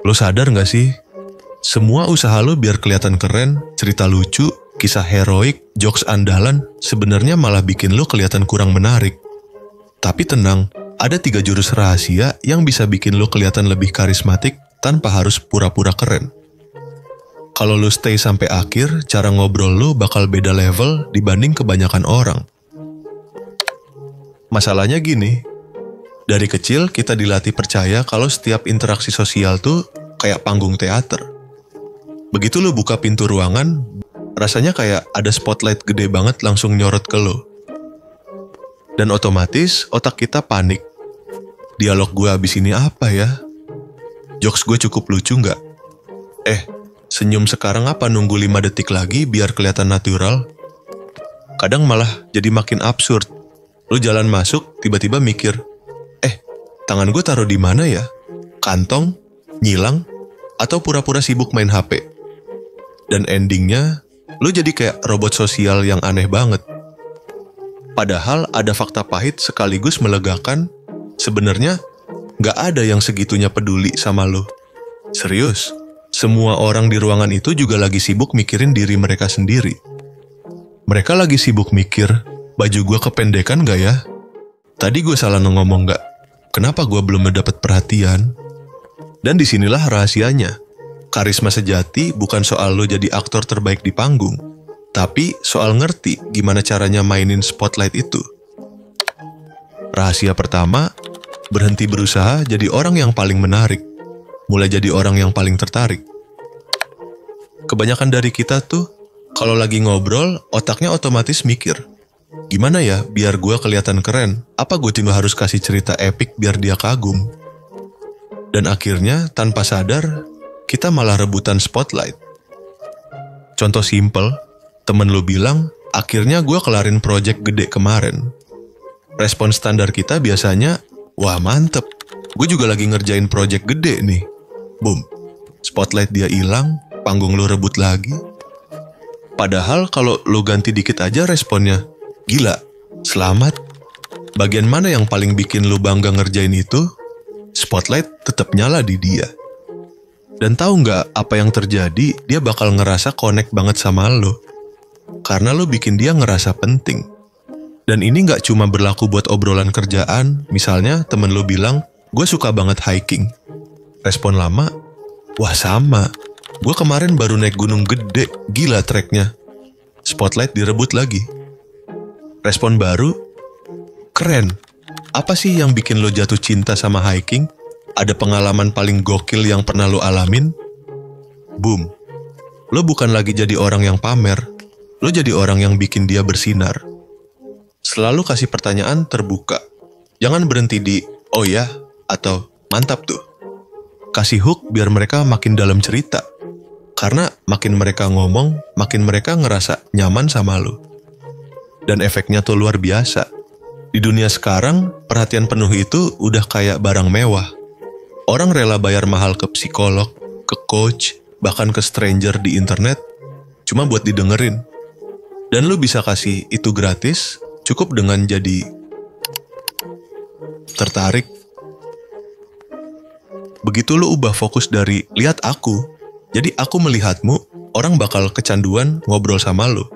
Lo sadar gak sih? Semua usaha lo biar kelihatan keren, cerita lucu, kisah heroik, jokes andalan, sebenarnya malah bikin lo kelihatan kurang menarik. Tapi tenang, ada 3 jurus rahasia yang bisa bikin lo kelihatan lebih karismatik tanpa harus pura-pura keren. Kalau lo stay sampai akhir, cara ngobrol lo bakal beda level dibanding kebanyakan orang. Masalahnya gini, dari kecil kita dilatih percaya kalau setiap interaksi sosial tuh kayak panggung teater. Begitu lo buka pintu ruangan, rasanya kayak ada spotlight gede banget langsung nyorot ke lo. Dan otomatis otak kita panik. Dialog gue abis ini apa ya? Jokes gue cukup lucu nggak? Senyum sekarang apa nunggu 5 detik lagi biar kelihatan natural? Kadang malah jadi makin absurd. Lu jalan masuk, tiba-tiba mikir, tangan gue taruh di mana ya? Kantong? Nyilang? Atau pura-pura sibuk main HP? Dan endingnya, lu jadi kayak robot sosial yang aneh banget. Padahal ada fakta pahit sekaligus melegakan, sebenarnya nggak ada yang segitunya peduli sama lu. Serius, semua orang di ruangan itu juga lagi sibuk mikirin diri mereka sendiri. Mereka lagi sibuk mikir, baju gue kependekan gak ya? Tadi gue salah ngomong gak? Kenapa gue belum mendapat perhatian? Dan disinilah rahasianya. Karisma sejati bukan soal lo jadi aktor terbaik di panggung, tapi soal ngerti gimana caranya mainin spotlight itu. Rahasia pertama, berhenti berusaha jadi orang yang paling menarik. Mulai jadi orang yang paling tertarik. Kebanyakan dari kita tuh, kalau lagi ngobrol, otaknya otomatis mikir, gimana ya biar gue kelihatan keren? Apa gue cuma harus kasih cerita epik biar dia kagum? Dan akhirnya, tanpa sadar, kita malah rebutan spotlight. Contoh simple, temen lu bilang, akhirnya gue kelarin project gede kemarin. Respon standar kita biasanya, wah mantep, gue juga lagi ngerjain project gede nih. Boom, spotlight dia hilang, panggung lu rebut lagi. Padahal kalau lu ganti dikit aja responnya, gila, selamat. Bagian mana yang paling bikin lu bangga ngerjain itu? Spotlight tetap nyala di dia. Dan tahu nggak apa yang terjadi? Dia bakal ngerasa connect banget sama lu. Karena lu bikin dia ngerasa penting. Dan ini nggak cuma berlaku buat obrolan kerjaan. Misalnya temen lu bilang, gue suka banget hiking. Respon lama, wah sama. Gue kemarin baru naik gunung gede, gila treknya. Spotlight direbut lagi. Respon baru, keren. Apa sih yang bikin lo jatuh cinta sama hiking? Ada pengalaman paling gokil yang pernah lo alamin? Boom. Lo bukan lagi jadi orang yang pamer. Lo jadi orang yang bikin dia bersinar. Selalu kasih pertanyaan terbuka. Jangan berhenti di, oh ya, atau mantap tuh. Kasih hook biar mereka makin dalam cerita. Karena makin mereka ngomong, makin mereka ngerasa nyaman sama lo. Dan efeknya tuh luar biasa. Di dunia sekarang, perhatian penuh itu udah kayak barang mewah. Orang rela bayar mahal ke psikolog, ke coach, bahkan ke stranger di internet, cuma buat didengerin. Dan lu bisa kasih itu gratis, cukup dengan jadi tertarik. Begitu lu ubah fokus dari lihat aku, jadi aku melihatmu, orang bakal kecanduan ngobrol sama lu.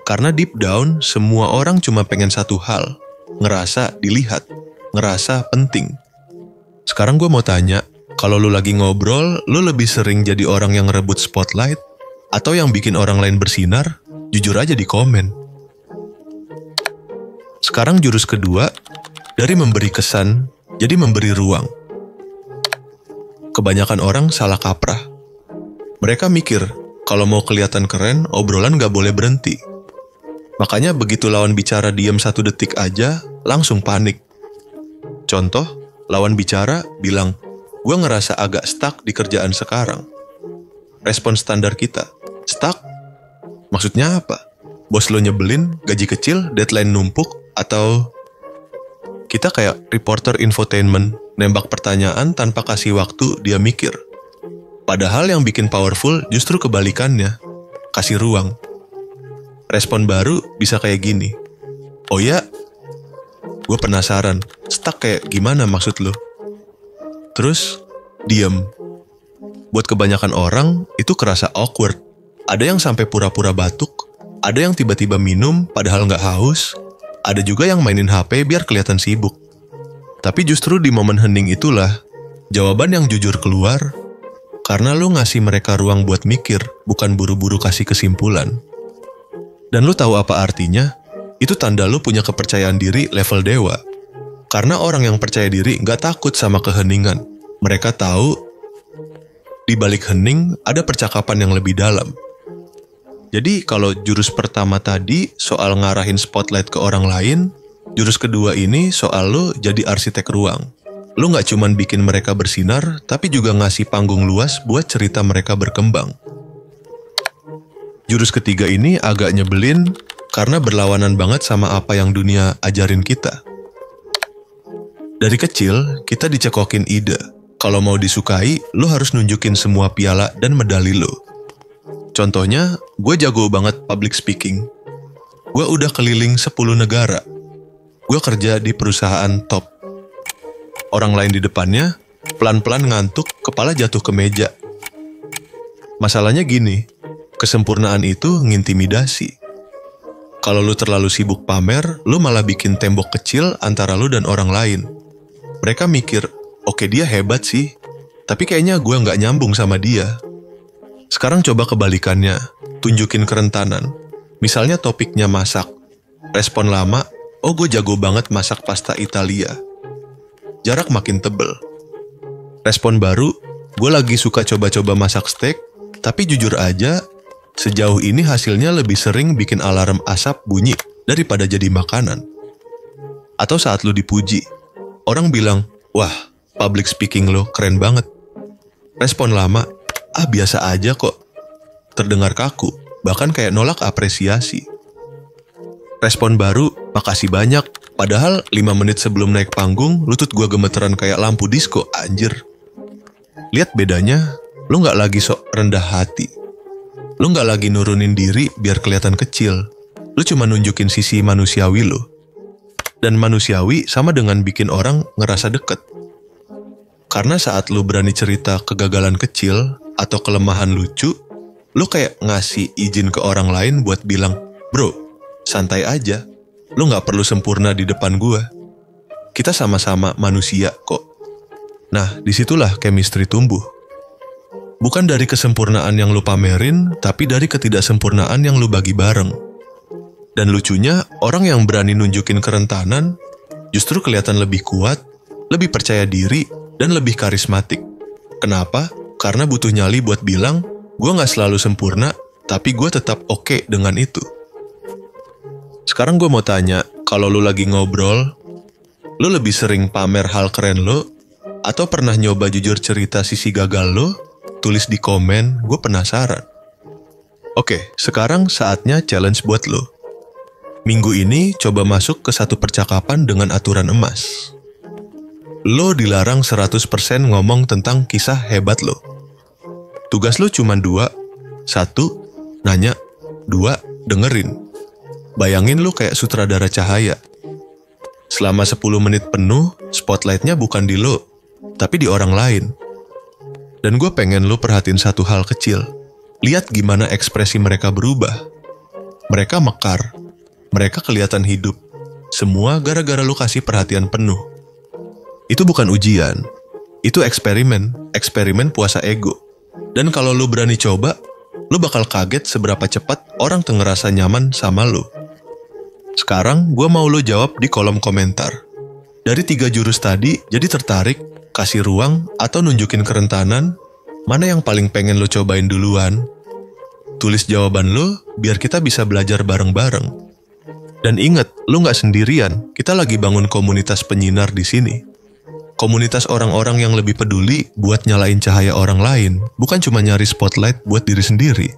Karena deep down, semua orang cuma pengen satu hal, ngerasa dilihat, ngerasa penting. Sekarang gue mau tanya, kalau lu lagi ngobrol, lu lebih sering jadi orang yang rebut spotlight, atau yang bikin orang lain bersinar? Jujur aja di komen. Sekarang jurus kedua, dari memberi kesan, jadi memberi ruang. Kebanyakan orang salah kaprah. Mereka mikir, kalau mau kelihatan keren, obrolan gak boleh berhenti. Makanya begitu lawan bicara diam 1 detik aja, langsung panik. Contoh, lawan bicara bilang, gue ngerasa agak stuck di kerjaan sekarang. Respon standar kita, stuck? Maksudnya apa? Bos lo nyebelin, gaji kecil, deadline numpuk, atau kita kayak reporter infotainment, nembak pertanyaan tanpa kasih waktu dia mikir. Padahal yang bikin powerful justru kebalikannya, kasih ruang. Respon baru bisa kayak gini. Oh ya, gue penasaran, stuck kayak gimana maksud lo? Terus, diem. Buat kebanyakan orang, itu kerasa awkward. Ada yang sampai pura-pura batuk, ada yang tiba-tiba minum padahal nggak haus, ada juga yang mainin HP biar kelihatan sibuk. Tapi justru di momen hening itulah, jawaban yang jujur keluar, karena lu ngasih mereka ruang buat mikir, bukan buru-buru kasih kesimpulan. Dan lu tahu apa artinya? Itu tanda lu punya kepercayaan diri level dewa. Karena orang yang percaya diri nggak takut sama keheningan. Mereka tahu di balik hening ada percakapan yang lebih dalam. Jadi kalau jurus pertama tadi soal ngarahin spotlight ke orang lain, jurus kedua ini soal lu jadi arsitek ruang. Lu nggak cuman bikin mereka bersinar, tapi juga ngasih panggung luas buat cerita mereka berkembang. Jurus ketiga ini agak nyebelin karena berlawanan banget sama apa yang dunia ajarin kita. Dari kecil, kita dicekokin ide. Kalau mau disukai, lu harus nunjukin semua piala dan medali lu. Contohnya, gue jago banget public speaking. Gue udah keliling 10 negara. Gue kerja di perusahaan top. Orang lain di depannya, pelan-pelan ngantuk, kepala jatuh ke meja. Masalahnya gini, kesempurnaan itu ngintimidasi. Kalau lu terlalu sibuk pamer, lu malah bikin tembok kecil antara lu dan orang lain. Mereka mikir, oke dia hebat sih, tapi kayaknya gue nggak nyambung sama dia. Sekarang coba kebalikannya, tunjukin kerentanan. Misalnya topiknya masak. Respon lama, oh gue jago banget masak pasta Italia. Jarak makin tebel. Respon baru, gue lagi suka coba-coba masak steak, tapi jujur aja, sejauh ini hasilnya lebih sering bikin alarm asap bunyi daripada jadi makanan. Atau saat lu dipuji, orang bilang, wah, public speaking lo keren banget. Respon lama, biasa aja kok. Terdengar kaku, bahkan kayak nolak apresiasi. Respon baru, makasih banyak. Padahal 5 menit sebelum naik panggung, lutut gua gemeteran kayak lampu disco, anjir. Lihat bedanya, lu gak lagi sok rendah hati. Lu gak lagi nurunin diri biar kelihatan kecil. Lu cuma nunjukin sisi manusiawi lu. Dan manusiawi sama dengan bikin orang ngerasa deket. Karena saat lu berani cerita kegagalan kecil atau kelemahan lucu, lu kayak ngasih izin ke orang lain buat bilang, bro, santai aja. Lu gak perlu sempurna di depan gua. Kita sama-sama manusia kok. Nah, disitulah chemistry tumbuh. Bukan dari kesempurnaan yang lu pamerin, tapi dari ketidaksempurnaan yang lu bagi bareng. Dan lucunya, orang yang berani nunjukin kerentanan justru kelihatan lebih kuat, lebih percaya diri, dan lebih karismatik. Kenapa? Karena butuh nyali buat bilang, gue gak selalu sempurna, tapi gue tetap oke dengan itu. Sekarang gue mau tanya, kalau lu lagi ngobrol, lu lebih sering pamer hal keren lu, atau pernah nyoba jujur cerita sisi gagal lu? Tulis di komen, gue penasaran. Oke, sekarang saatnya challenge buat lu. Minggu ini coba masuk ke satu percakapan dengan aturan emas. Lo dilarang 100% ngomong tentang kisah hebat lo. Tugas lo cuma 2. 1, nanya. 2, dengerin. Bayangin lo kayak sutradara cahaya. Selama 10 menit penuh, spotlightnya bukan di lo, tapi di orang lain. Dan gue pengen lo perhatiin satu hal kecil. Lihat gimana ekspresi mereka berubah. Mereka mekar. Mereka kelihatan hidup. Semua gara-gara lo kasih perhatian penuh. Itu bukan ujian. Itu eksperimen. Eksperimen puasa ego. Dan kalau lo berani coba, lo bakal kaget seberapa cepat orang tuh ngerasa nyaman sama lo. Sekarang gue mau lo jawab di kolom komentar. Dari 3 jurus tadi, jadi tertarik, kasih ruang, atau nunjukin kerentanan, mana yang paling pengen lo cobain duluan? Tulis jawaban lo, biar kita bisa belajar bareng-bareng. Dan ingat, lo gak sendirian, kita lagi bangun komunitas penyinar di sini. Komunitas orang-orang yang lebih peduli buat nyalain cahaya orang lain, bukan cuma nyari spotlight buat diri sendiri.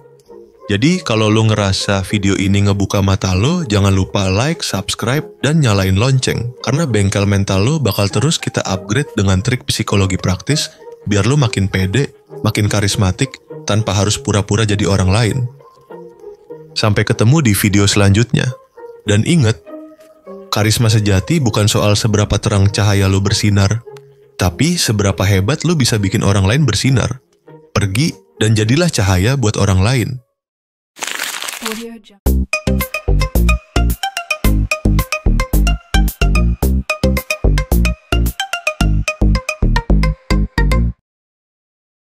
Jadi kalau lo ngerasa video ini ngebuka mata lo, jangan lupa like, subscribe, dan nyalain lonceng. Karena bengkel mental lo bakal terus kita upgrade dengan trik psikologi praktis, biar lo makin pede, makin karismatik, tanpa harus pura-pura jadi orang lain. Sampai ketemu di video selanjutnya. Dan ingat, karisma sejati bukan soal seberapa terang cahaya lo bersinar, tapi seberapa hebat lo bisa bikin orang lain bersinar. Pergi dan jadilah cahaya buat orang lain. Audio Jungle.